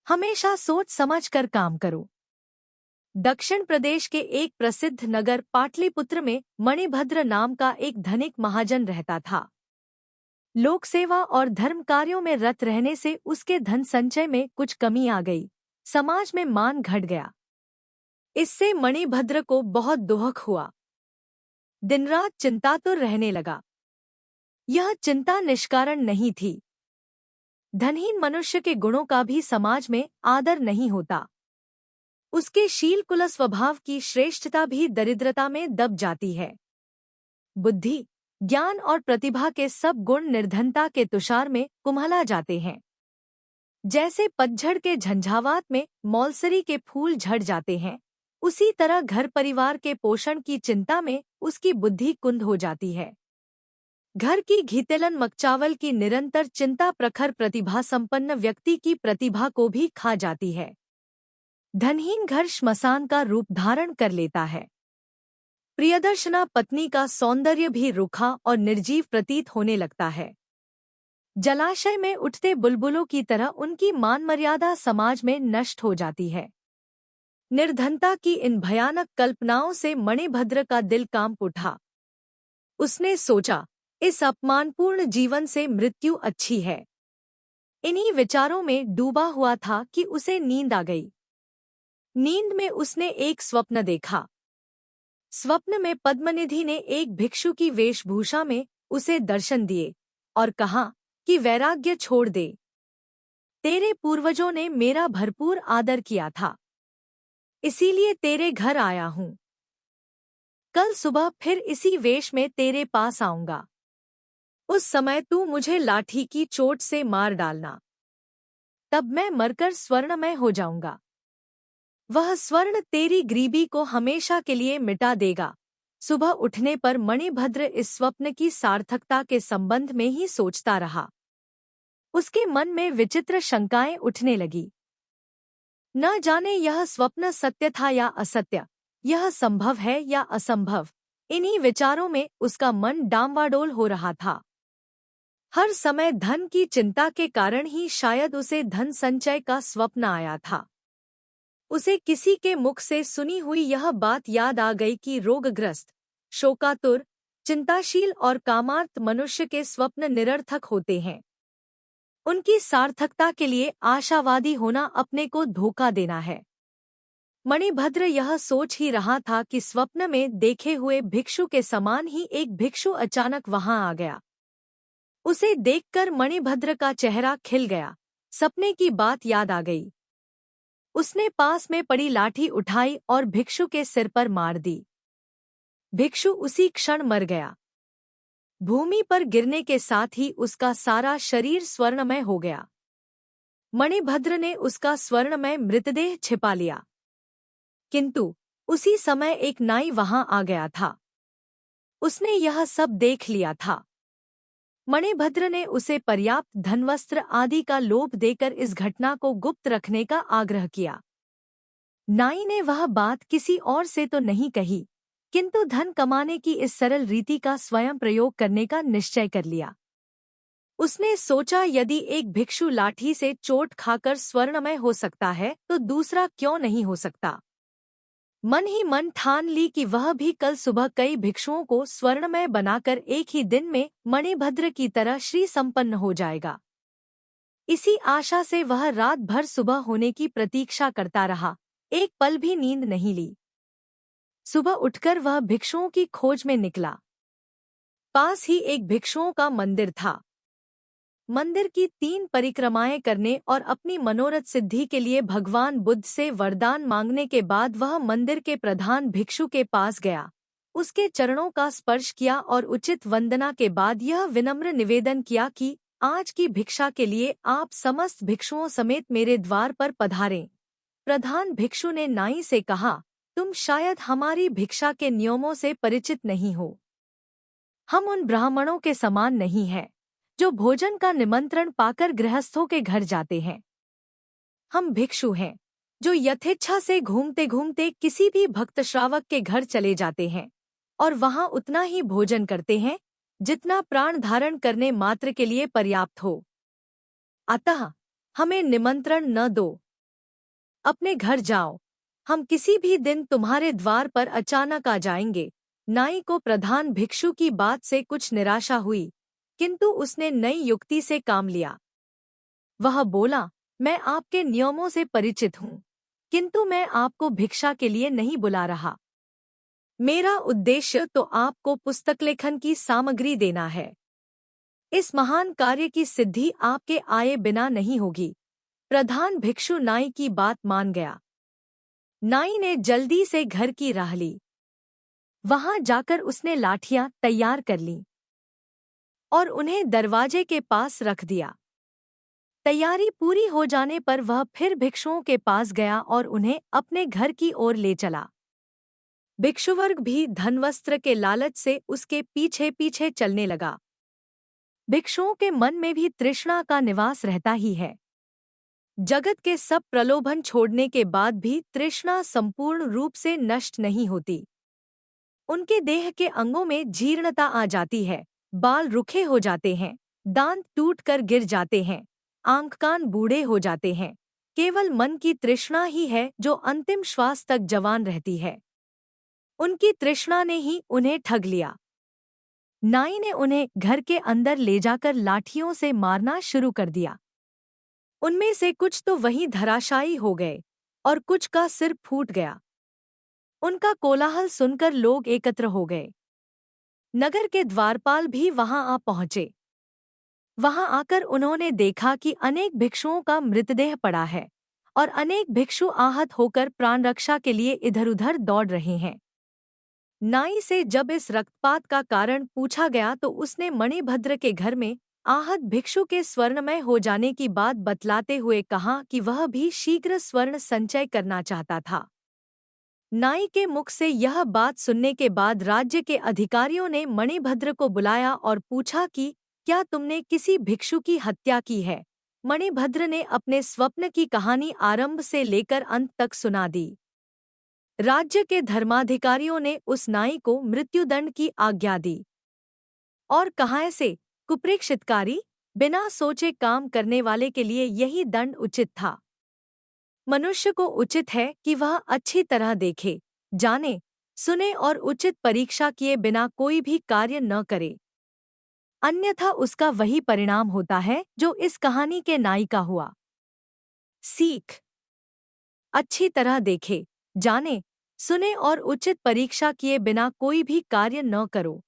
हमेशा सोच समझ कर काम करो। दक्षिण प्रदेश के एक प्रसिद्ध नगर पाटलिपुत्र में मणिभद्र नाम का एक धनिक महाजन रहता था। लोक सेवा और धर्म कार्यों में रत रहने से उसके धन संचय में कुछ कमी आ गई। समाज में मान घट गया। इससे मणिभद्र को बहुत दुख हुआ। दिन रात चिंतातुर रहने लगा। यह चिंता निष्कारण नहीं थी। धनहीन मनुष्य के गुणों का भी समाज में आदर नहीं होता। उसके शील कुल स्वभाव की श्रेष्ठता भी दरिद्रता में दब जाती है। बुद्धि, ज्ञान और प्रतिभा के सब गुण निर्धनता के तुषार में कुम्हला जाते हैं। जैसे पतझड़ के झंझावात में मौलसरी के फूल झड़ जाते हैं, उसी तरह घर परिवार के पोषण की चिंता में उसकी बुद्धि कुंद हो जाती है। घर की घितेलन मकचावल की निरंतर चिंता प्रखर प्रतिभा संपन्न व्यक्ति की प्रतिभा को भी खा जाती है। धनहीन घर श्मशान का रूप धारण कर लेता है। प्रियदर्शना पत्नी का सौंदर्य भी रूखा और निर्जीव प्रतीत होने लगता है। जलाशय में उठते बुलबुलों की तरह उनकी मान मर्यादा समाज में नष्ट हो जाती है। निर्धनता की इन भयानक कल्पनाओं से मणिभद्र का दिल कांप उठा। उसने सोचा, इस अपमानपूर्ण जीवन से मृत्यु अच्छी है। इन्हीं विचारों में डूबा हुआ था कि उसे नींद आ गई। नींद में उसने एक स्वप्न देखा। स्वप्न में पद्मनिधि ने एक भिक्षु की वेशभूषा में उसे दर्शन दिए और कहा कि वैराग्य छोड़ दे। तेरे पूर्वजों ने मेरा भरपूर आदर किया था, इसीलिए तेरे घर आया हूँ। कल सुबह फिर इसी वेश में तेरे पास आऊंगा। उस समय तू मुझे लाठी की चोट से मार डालना, तब मैं मरकर स्वर्णमय हो जाऊंगा। वह स्वर्ण तेरी गरीबी को हमेशा के लिए मिटा देगा। सुबह उठने पर मणिभद्र इस स्वप्न की सार्थकता के संबंध में ही सोचता रहा। उसके मन में विचित्र शंकाएं उठने लगी। न जाने यह स्वप्न सत्य था या असत्य, यह संभव है या असंभव। इन्हीं विचारों में उसका मन डांवाडोल हो रहा था। हर समय धन की चिंता के कारण ही शायद उसे धन संचय का स्वप्न आया था। उसे किसी के मुख से सुनी हुई यह बात याद आ गई कि रोगग्रस्त, शोकातुर, चिंताशील और कामार्त मनुष्य के स्वप्न निरर्थक होते हैं। उनकी सार्थकता के लिए आशावादी होना अपने को धोखा देना है। मणिभद्र यह सोच ही रहा था कि स्वप्न में देखे हुए भिक्षु के समान ही एक भिक्षु अचानक वहां आ गया। उसे देखकर मणिभद्र का चेहरा खिल गया। सपने की बात याद आ गई। उसने पास में पड़ी लाठी उठाई और भिक्षु के सिर पर मार दी। भिक्षु उसी क्षण मर गया। भूमि पर गिरने के साथ ही उसका सारा शरीर स्वर्णमय हो गया। मणिभद्र ने उसका स्वर्णमय मृतदेह छिपा लिया। किंतु उसी समय एक नाई वहां आ गया था। उसने यह सब देख लिया था। मणिभद्र ने उसे पर्याप्त धनवस्त्र आदि का लोभ देकर इस घटना को गुप्त रखने का आग्रह किया। नाई ने वह बात किसी और से तो नहीं कही, किंतु धन कमाने की इस सरल रीति का स्वयं प्रयोग करने का निश्चय कर लिया। उसने सोचा, यदि एक भिक्षु लाठी से चोट खाकर स्वर्णमय हो सकता है तो दूसरा क्यों नहीं हो सकता। मन ही मन ठान ली कि वह भी कल सुबह कई भिक्षुओं को स्वर्णमय बनाकर एक ही दिन में मणिभद्र की तरह श्री संपन्न हो जाएगा। इसी आशा से वह रात भर सुबह होने की प्रतीक्षा करता रहा। एक पल भी नींद नहीं ली। सुबह उठकर वह भिक्षुओं की खोज में निकला। पास ही एक भिक्षुओं का मंदिर था। मंदिर की 3 परिक्रमाएं करने और अपनी मनोरथ सिद्धि के लिए भगवान बुद्ध से वरदान मांगने के बाद वह मंदिर के प्रधान भिक्षु के पास गया। उसके चरणों का स्पर्श किया और उचित वंदना के बाद यह विनम्र निवेदन किया कि आज की भिक्षा के लिए आप समस्त भिक्षुओं समेत मेरे द्वार पर पधारें। प्रधान भिक्षु ने नाई से कहा, तुम शायद हमारी भिक्षा के नियमों से परिचित नहीं हो। हम उन ब्राह्मणों के समान नहीं हैं जो भोजन का निमंत्रण पाकर गृहस्थों के घर जाते हैं। हम भिक्षु हैं जो यथेच्छा से घूमते घूमते किसी भी भक्त श्रावक के घर चले जाते हैं और वहां उतना ही भोजन करते हैं जितना प्राण धारण करने मात्र के लिए पर्याप्त हो। अतः हमें निमंत्रण न दो, अपने घर जाओ, हम किसी भी दिन तुम्हारे द्वार पर अचानक आ जाएंगे। नाई को प्रधान भिक्षु की बात से कुछ निराशा हुई, किंतु उसने नई युक्ति से काम लिया। वह बोला, मैं आपके नियमों से परिचित हूँ, किंतु मैं आपको भिक्षा के लिए नहीं बुला रहा। मेरा उद्देश्य तो आपको पुस्तक लेखन की सामग्री देना है। इस महान कार्य की सिद्धि आपके आए बिना नहीं होगी। प्रधान भिक्षु नाई की बात मान गया। नाई ने जल्दी से घर की राह ली। वहां जाकर उसने लाठियां तैयार कर लीं और उन्हें दरवाजे के पास रख दिया। तैयारी पूरी हो जाने पर वह फिर भिक्षुओं के पास गया और उन्हें अपने घर की ओर ले चला। भिक्षुवर्ग भी धनवस्त्र के लालच से उसके पीछे पीछे चलने लगा। भिक्षुओं के मन में भी तृष्णा का निवास रहता ही है। जगत के सब प्रलोभन छोड़ने के बाद भी तृष्णा संपूर्ण रूप से नष्ट नहीं होती। उनके देह के अंगों में जीर्णता आ जाती है, बाल रुखे हो जाते हैं, दांत टूट कर गिर जाते हैं, आंख कान बूढ़े हो जाते हैं। केवल मन की तृष्णा ही है जो अंतिम श्वास तक जवान रहती है। उनकी तृष्णा ने ही उन्हें ठग लिया। नाई ने उन्हें घर के अंदर ले जाकर लाठियों से मारना शुरू कर दिया। उनमें से कुछ तो वहीं धराशायी हो गए और कुछ का सिर फूट गया। उनका कोलाहल सुनकर लोग एकत्र हो गए। नगर के द्वारपाल भी वहां आ पहुंचे। वहां आकर उन्होंने देखा कि अनेक भिक्षुओं का मृतदेह पड़ा है और अनेक भिक्षु आहत होकर प्राण रक्षा के लिए इधर-उधर दौड़ रहे हैं। नाई से जब इस रक्तपात का कारण पूछा गया तो उसने मणिभद्र के घर में आहत भिक्षु के स्वर्णमय हो जाने की बात बतलाते हुए कहा कि वह भी शीघ्र स्वर्ण संचय करना चाहता था। नाई के मुख से यह बात सुनने के बाद राज्य के अधिकारियों ने मणिभद्र को बुलाया और पूछा कि क्या तुमने किसी भिक्षु की हत्या की है? मणिभद्र ने अपने स्वप्न की कहानी आरंभ से लेकर अंत तक सुना दी। राज्य के धर्माधिकारियों ने उस नाई को मृत्युदंड की आज्ञा दी और कहा, ऐसे कुपरीक्षितकारी, बिना सोचे काम करने वाले के लिए यही दंड उचित था। मनुष्य को उचित है कि वह अच्छी तरह देखे, जाने, सुने और उचित परीक्षा किए बिना कोई भी कार्य न करे, अन्यथा उसका वही परिणाम होता है जो इस कहानी के नाई का हुआ। सीख: अच्छी तरह देखे, जाने, सुने और उचित परीक्षा किए बिना कोई भी कार्य न करो।